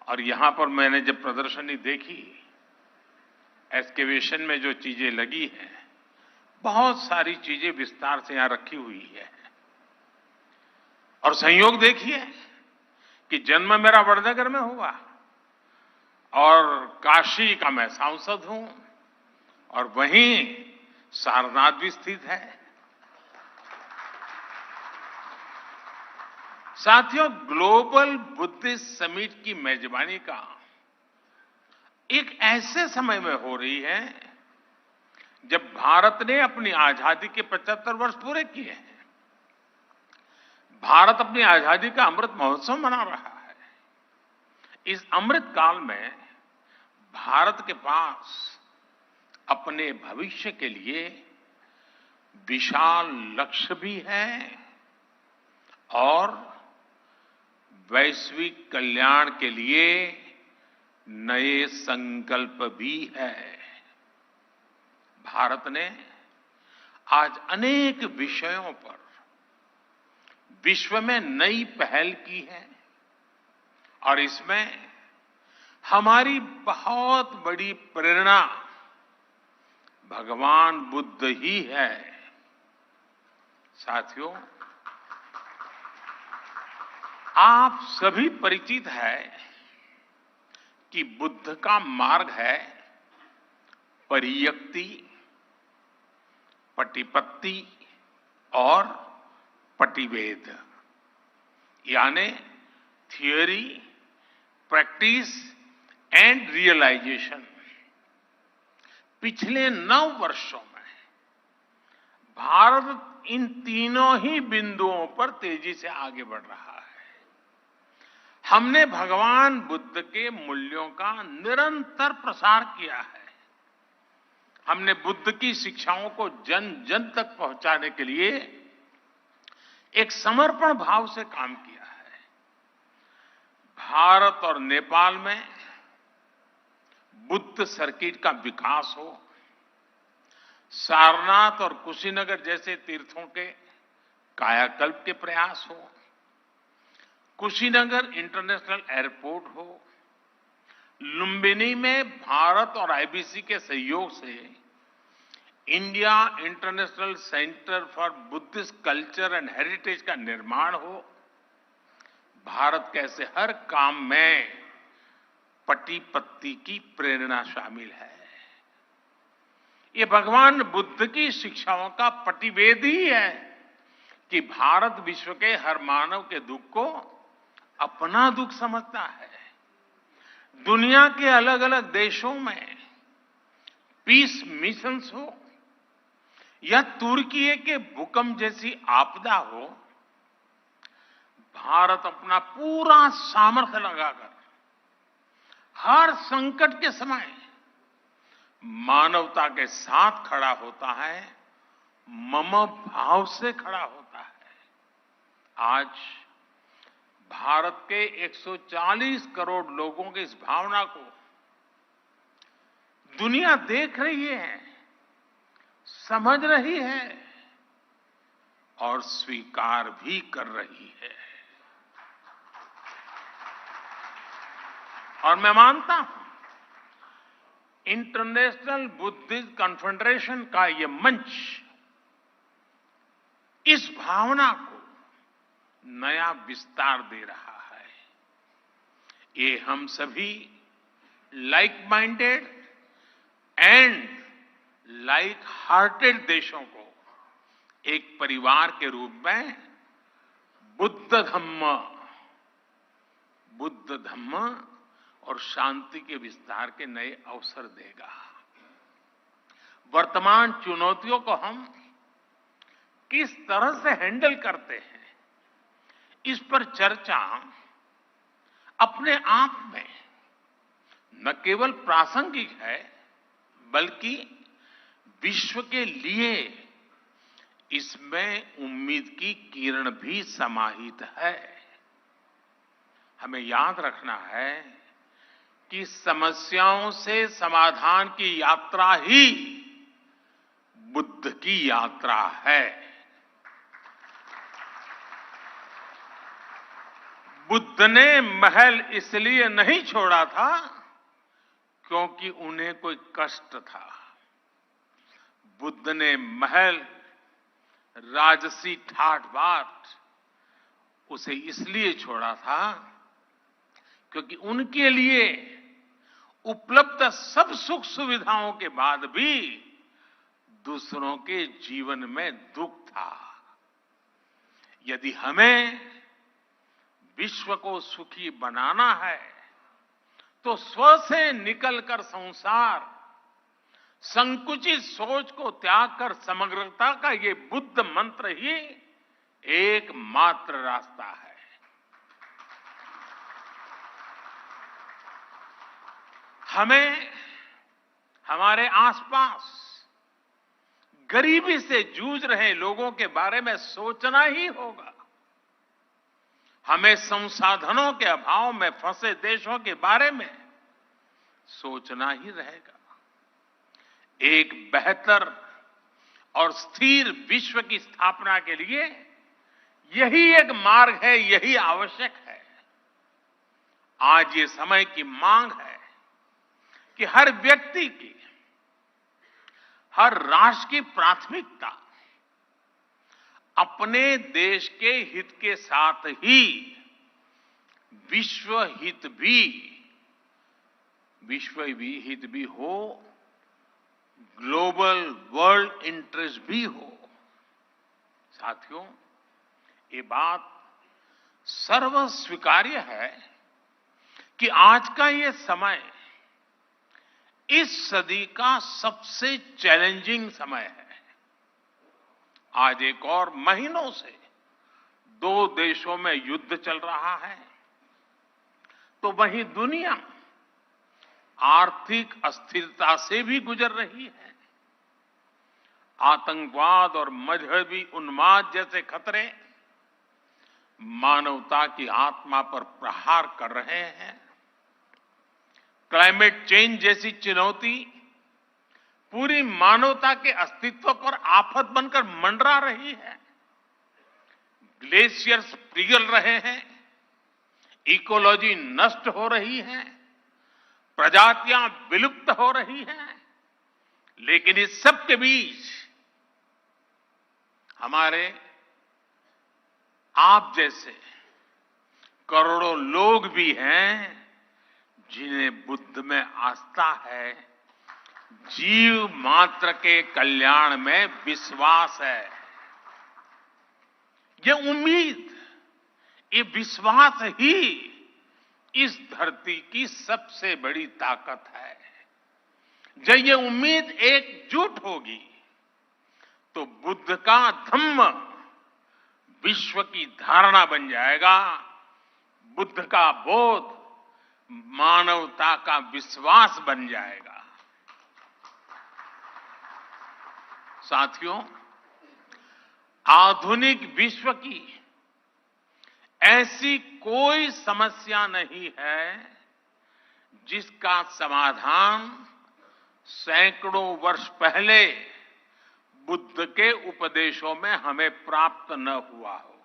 और यहां पर मैंने जब प्रदर्शनी देखी, एक्सकेवेशन में जो चीजें लगी हैं, बहुत सारी चीजें विस्तार से यहां रखी हुई है। और संयोग देखिए कि जन्म मेरा वडनगर में हुआ और काशी का मैं सांसद हूं और वहीं सारनाथ भी स्थित है। साथियों, ग्लोबल बुद्धिस्ट समिट की मेजबानी का एक ऐसे समय में हो रही है जब भारत ने अपनी आजादी के 75 वर्ष पूरे किए हैं। भारत अपनी आजादी का अमृत महोत्सव मना रहा है। इस अमृत काल में भारत के पास अपने भविष्य के लिए विशाल लक्ष्य भी है और वैश्विक कल्याण के लिए नए संकल्प भी है। भारत ने आज अनेक विषयों पर विश्व में नई पहल की है और इसमें हमारी बहुत बड़ी प्रेरणा भगवान बुद्ध ही है। साथियों, आप सभी परिचित है कि बुद्ध का मार्ग है परियक्ति, पटिपत्ति और पटिवेद, यानी थियोरी, प्रैक्टिस एंड रियलाइजेशन। पिछले 9 वर्षों में भारत इन तीनों ही बिंदुओं पर तेजी से आगे बढ़ रहा है। हमने भगवान बुद्ध के मूल्यों का निरंतर प्रसार किया है। हमने बुद्ध की शिक्षाओं को जन जन तक पहुंचाने के लिए एक समर्पण भाव से काम किया है। भारत और नेपाल में बुद्ध सर्किट का विकास हो, सारनाथ और कुशीनगर जैसे तीर्थों के कायाकल्प के प्रयास हो, कुशीनगर इंटरनेशनल एयरपोर्ट हो, लुम्बिनी में भारत और आईबीसी के सहयोग से India international centre for Buddhist culture and heritage का निर्माण हो, भारत के ऐसे हर काम में पति-पत्नी की प्रेरणा शामिल है। ये भगवान बुद्ध की शिक्षाओं का प्रतिवेद ही है कि भारत विश्व के हर मानव के दुख को अपना दुख समझता है। दुनिया के अलग अलग देशों में पीस मिशंस हो या तुर्की के भूकंप जैसी आपदा हो, भारत अपना पूरा सामर्थ्य लगाकर हर संकट के समय मानवता के साथ खड़ा होता है, मम भाव से खड़ा होता है। आज भारत के 140 करोड़ लोगों की इस भावना को दुनिया देख रही है, समझ रही है और स्वीकार भी कर रही है। और मैं मानता हूं इंटरनेशनल बुद्धिस्ट कॉन्फेडरेशन का ये मंच इस भावना को नया विस्तार दे रहा है। ये हम सभी like minded and like hearted देशों को एक परिवार के रूप में बुद्ध धम्म और शांति के विस्तार के नए अवसर देगा। वर्तमान चुनौतियों को हम किस तरह से हैंडल करते हैं, इस पर चर्चा अपने आप में न केवल प्रासंगिक है, बल्कि विश्व के लिए इसमें उम्मीद की किरण भी समाहित है। हमें याद रखना है कि समस्याओं से समाधान की यात्रा ही बुद्ध की यात्रा है। बुद्ध ने महल इसलिए नहीं छोड़ा था क्योंकि उन्हें कोई कष्ट था। बुद्ध ने महल, राजसी ठाठ बाट उसे इसलिए छोड़ा था क्योंकि उनके लिए उपलब्ध सब सुख सुविधाओं के बाद भी दूसरों के जीवन में दुख था। यदि हमें विश्व को सुखी बनाना है तो स्व से निकलकर संसार, संकुचित सोच को त्याग कर समग्रता का ये बुद्ध मंत्र ही एकमात्र रास्ता है। हमें हमारे आसपास गरीबी से जूझ रहे लोगों के बारे में सोचना ही होगा। हमें संसाधनों के अभाव में फंसे देशों के बारे में सोचना ही रहेगा। एक बेहतर और स्थिर विश्व की स्थापना के लिए यही एक मार्ग है, यही आवश्यक है। आज ये समय की मांग है कि हर व्यक्ति की, हर राष्ट्र की प्राथमिकता अपने देश के हित के साथ ही विश्व हित भी हो, ग्लोबल वर्ल्ड इंटरेस्ट भी हो। साथियों, ये बात सर्वस्वीकार्य है कि आज का ये समय इस सदी का सबसे चैलेंजिंग समय है। आज एक और महीनों से दो देशों में युद्ध चल रहा है, तो वहीं दुनिया आर्थिक अस्थिरता से भी गुजर रही है। आतंकवाद और मजहबी उन्माद जैसे खतरे मानवता की आत्मा पर प्रहार कर रहे हैं। क्लाइमेट चेंज जैसी चुनौती पूरी मानवता के अस्तित्व पर आफत बनकर मंडरा रही है। ग्लेशियर्स पिघल रहे हैं, इकोलॉजी नष्ट हो रही है, प्रजातियां विलुप्त हो रही हैं। लेकिन इस सब के बीच हमारे आप जैसे करोड़ों लोग भी हैं जिन्हें बुद्ध में आस्था है, जीव मात्र के कल्याण में विश्वास है। ये उम्मीद, ये विश्वास ही इस धरती की सबसे बड़ी ताकत है। जब ये उम्मीद एकजुट होगी तो बुद्ध का धम्म विश्व की धारणा बन जाएगा, बुद्ध का बोध मानवता का विश्वास बन जाएगा। साथियों, आधुनिक विश्व की ऐसी कोई समस्या नहीं है जिसका समाधान सैकड़ों वर्ष पहले बुद्ध के उपदेशों में हमें प्राप्त न हुआ हो।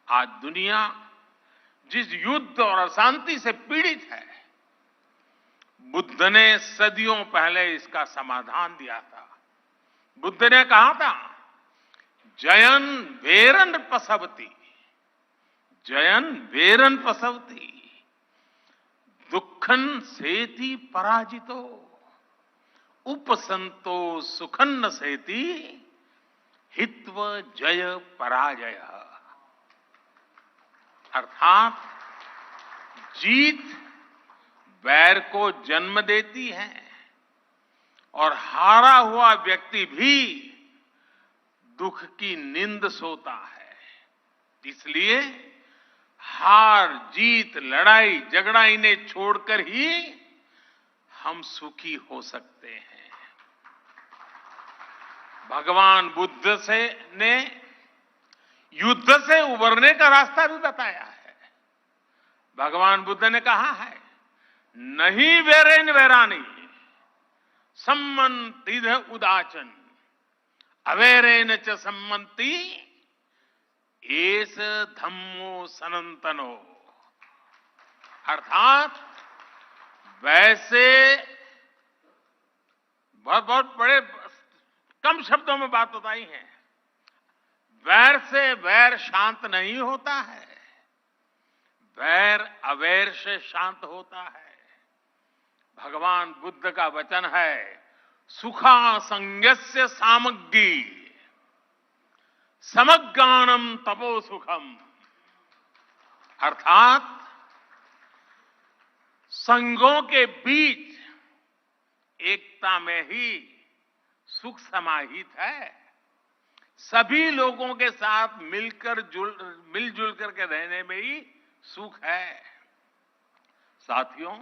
आज दुनिया जिस युद्ध और अशांति से पीड़ित है, बुद्ध ने सदियों पहले इसका समाधान दिया था। बुद्ध ने कहा था, जयन वेरन पसवती, जयन वेरन पसवती, दुखन सेति पराजितो, उपसंतो सुखन सेति, हित्व जय पराजय। अर्थात जीत वैर को जन्म देती है और हारा हुआ व्यक्ति भी दुख की नींद सोता है। इसलिए हार जीत लड़ाई झगड़ा इन्हें छोड़कर ही हम सुखी हो सकते हैं। भगवान बुद्ध ने युद्ध से उबरने का रास्ता भी बताया है। भगवान बुद्ध ने कहा है, नहीं वेरेन वेरानी सम्मन्तिध उदाचन अवेरेन च सम्मन्ति एस धम्मो सनातनो। अर्थात वैसे बहुत बड़े कम शब्दों में बात बताई है, वैर से वैर शांत नहीं होता है, वैर अवैर से शांत होता है। भगवान बुद्ध का वचन है, सुखा संगस्य सामग्री समज्ञानम तपो सुखम। अर्थात संघों के बीच एकता में ही सुख समाहित है। सभी लोगों के साथ मिलजुल करके रहने में ही सुख है। साथियों,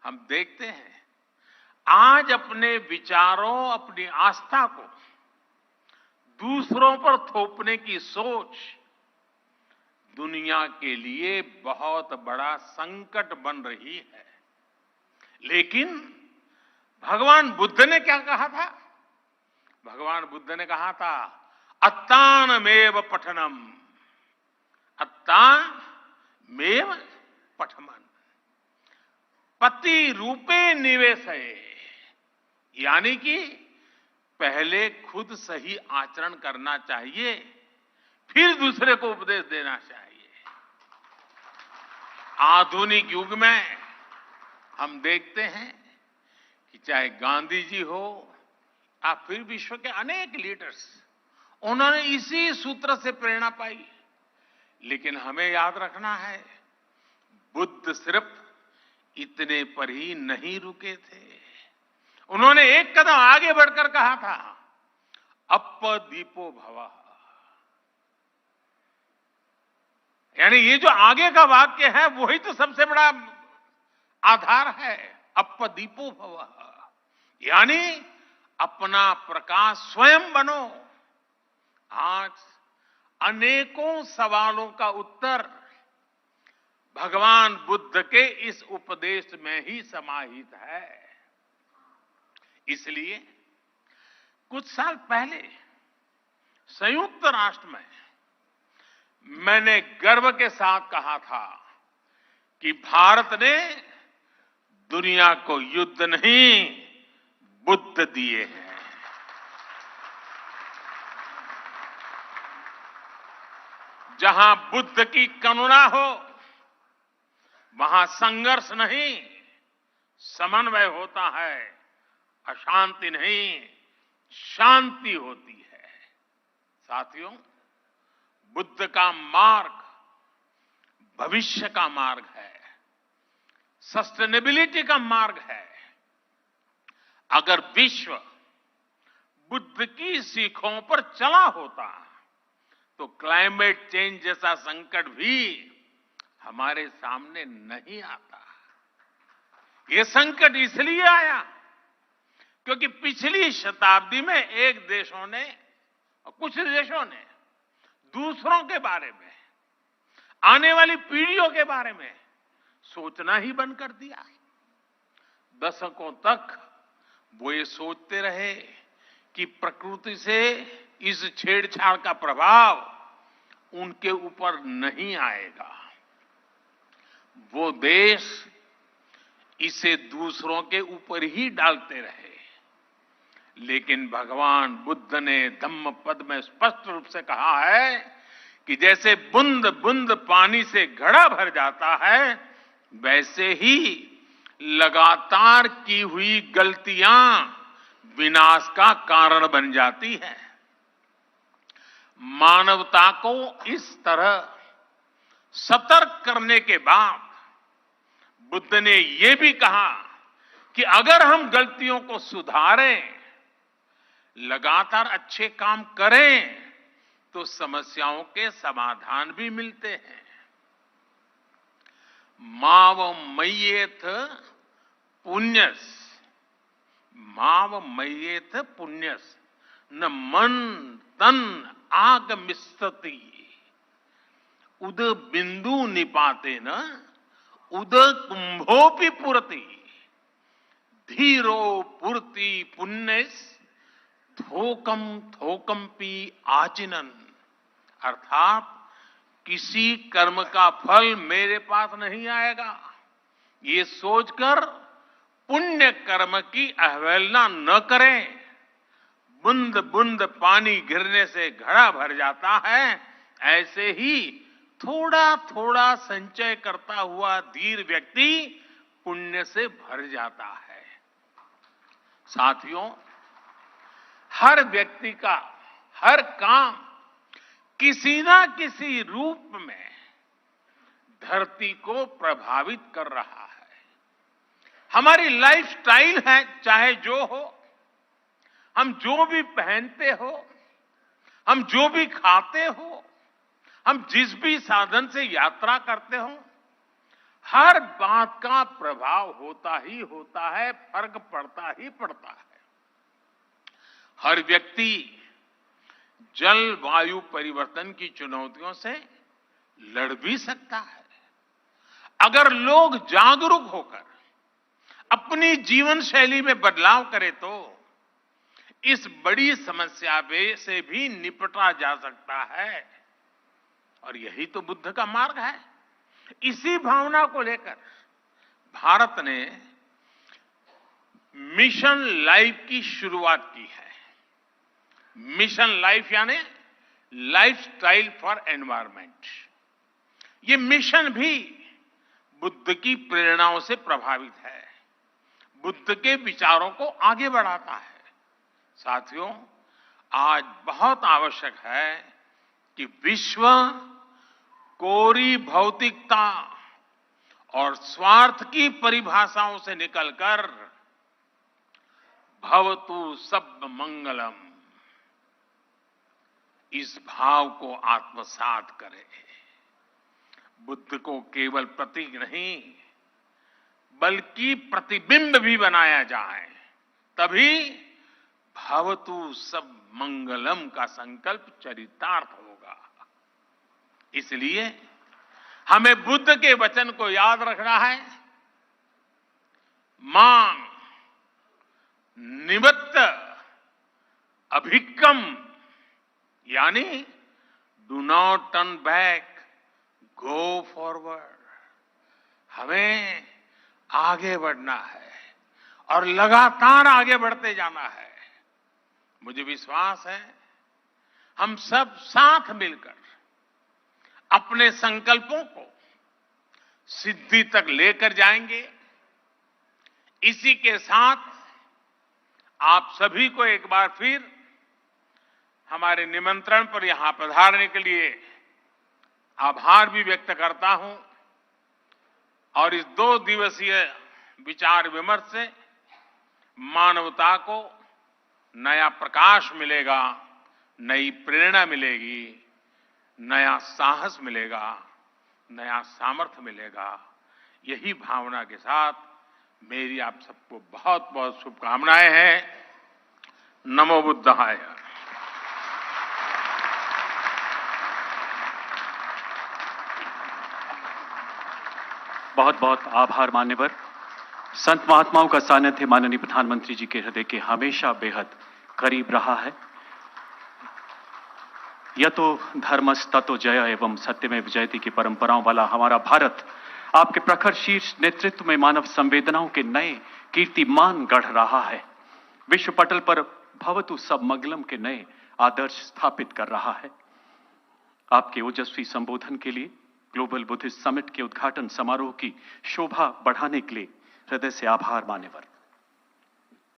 हम देखते हैं आज अपने विचारों, अपनी आस्था को दूसरों पर थोपने की सोच दुनिया के लिए बहुत बड़ा संकट बन रही है। लेकिन भगवान बुद्ध ने क्या कहा था? भगवान बुद्ध ने कहा था, अत्तानमेव पठनम, अत्तानमेव पठमन, पति रूपे निवेश है। यानी कि पहले खुद सही आचरण करना चाहिए, फिर दूसरे को उपदेश देना चाहिए। आधुनिक युग में हम देखते हैं कि चाहे गांधी जी हो या फिर विश्व के अनेक लीडर्स, उन्होंने इसी सूत्र से प्रेरणा पाई। लेकिन हमें याद रखना है, बुद्ध सिर्फ इतने पर ही नहीं रुके थे। उन्होंने एक कदम आगे बढ़कर कहा था, अपदीपो भवः। यानी ये जो आगे का वाक्य है वही तो सबसे बड़ा आधार है, अपदीपो भवः। यानी अपना प्रकाश स्वयं बनो। आज अनेकों सवालों का उत्तर भगवान बुद्ध के इस उपदेश में ही समाहित है। इसलिए कुछ साल पहले संयुक्त राष्ट्र में मैंने गर्व के साथ कहा था कि भारत ने दुनिया को युद्ध नहीं, बुद्ध दिए हैं। जहां बुद्ध की करुणा हो वहां संघर्ष नहीं, समन्वय होता है। अशांति नहीं, शांति होती है। साथियों, बुद्ध का मार्ग भविष्य का मार्ग है, सस्टेनेबिलिटी का मार्ग है। अगर विश्व बुद्ध की सीखों पर चला होता तो क्लाइमेट चेंज जैसा संकट भी हमारे सामने नहीं आता। ये संकट इसलिए आया क्योंकि पिछली शताब्दी में कुछ देशों ने दूसरों के बारे में, आने वाली पीढ़ियों के बारे में सोचना ही बंद कर दिया। दशकों तक वो ये सोचते रहे कि प्रकृति से इस छेड़छाड़ का प्रभाव उनके ऊपर नहीं आएगा। वो देश इसे दूसरों के ऊपर ही डालते रहे। लेकिन भगवान बुद्ध ने धम्म पद में स्पष्ट रूप से कहा है कि जैसे बूंद बूंद पानी से घड़ा भर जाता है, वैसे ही लगातार की हुई गलतियां विनाश का कारण बन जाती है। मानवता को इस तरह सतर्क करने के बाद बुद्ध ने यह भी कहा कि अगर हम गलतियों को सुधारें, लगातार अच्छे काम करें, तो समस्याओं के समाधान भी मिलते हैं। माव मय्येथ पुण्यस, माव मय्येथ पुण्यस न मन तन आगमिष्यति उद बिंदु निपाते न उद कुंभोपि पुरति धीरो पुरति पुण्यस थोकम थोकमपि आचिनन। अर्थात किसी कर्म का फल मेरे पास नहीं आएगा, ये सोचकर पुण्य कर्म की अवहेलना न करें। बूंद बूंद पानी गिरने से घड़ा भर जाता है, ऐसे ही थोड़ा थोड़ा संचय करता हुआ धीर व्यक्ति पुण्य से भर जाता है। साथियों, हर व्यक्ति का हर काम किसी ना किसी रूप में धरती को प्रभावित कर रहा है। हमारी लाइफस्टाइल है, चाहे जो हो, हम जो भी पहनते हो, हम जो भी खाते हो, हम जिस भी साधन से यात्रा करते हो, हर बात का प्रभाव होता ही होता है, फर्क पड़ता ही पड़ता है। हर व्यक्ति जलवायु परिवर्तन की चुनौतियों से लड़ भी सकता है। अगर लोग जागरूक होकर अपनी जीवन शैली में बदलाव करें तो इस बड़ी समस्या से भी निपटा जा सकता है। और यही तो बुद्ध का मार्ग है। इसी भावना को लेकर भारत ने मिशन लाइफ की शुरुआत की है। मिशन लाइफ यानी लाइफस्टाइल फॉर एनवायरनमेंट। ये मिशन भी बुद्ध की प्रेरणाओं से प्रभावित है, बुद्ध के विचारों को आगे बढ़ाता है। साथियों, आज बहुत आवश्यक है कि विश्व कोरी भौतिकता और स्वार्थ की परिभाषाओं से निकलकर भवतु सब मंगलम, इस भाव को आत्मसात करे। बुद्ध को केवल प्रतीक नहीं बल्कि प्रतिबिंब भी बनाया जाए, तभी भवतु सब मंगलम का संकल्प चरितार्थ होगा। इसलिए हमें बुद्ध के वचन को याद रखना है। मां निवत्त अभिक्कम, यानी do not turn back, go forward. हमें आगे बढ़ना है और लगातार आगे बढ़ते जाना है। मुझे विश्वास है हम सब साथ मिलकर अपने संकल्पों को सिद्धि तक लेकर जाएंगे। इसी के साथ आप सभी को एक बार फिर हमारे निमंत्रण पर यहां पधारने के लिए आभार भी व्यक्त करता हूं और इस 2 दिवसीय विचार विमर्श से मानवता को नया प्रकाश मिलेगा, नई प्रेरणा मिलेगी, नया साहस मिलेगा, नया सामर्थ्य मिलेगा। यही भावना के साथ मेरी आप सबको बहुत बहुत शुभकामनाएं हैं। नमो बुद्धाय। बहुत बहुत आभार मान्यवर। संत महात्माओं का सानिध्य माननीय प्रधानमंत्री जी के हृदय के हमेशा बेहद करीब रहा है। यह तो धर्मस् ततो जय एवं सत्यमेव जयते की परंपराओं वाला हमारा भारत आपके प्रखर शीर्ष नेतृत्व में मानव संवेदनाओं के नए कीर्तिमान गढ़ रहा है। विश्व पटल पर भवतु सब मंगलम के नए आदर्श स्थापित कर रहा है। आपके ओजस्वी संबोधन के लिए, ग्लोबल बुद्धिस्ट समिट के उद्घाटन समारोह की शोभा बढ़ाने के लिए हृदय से आभार मान्यवर।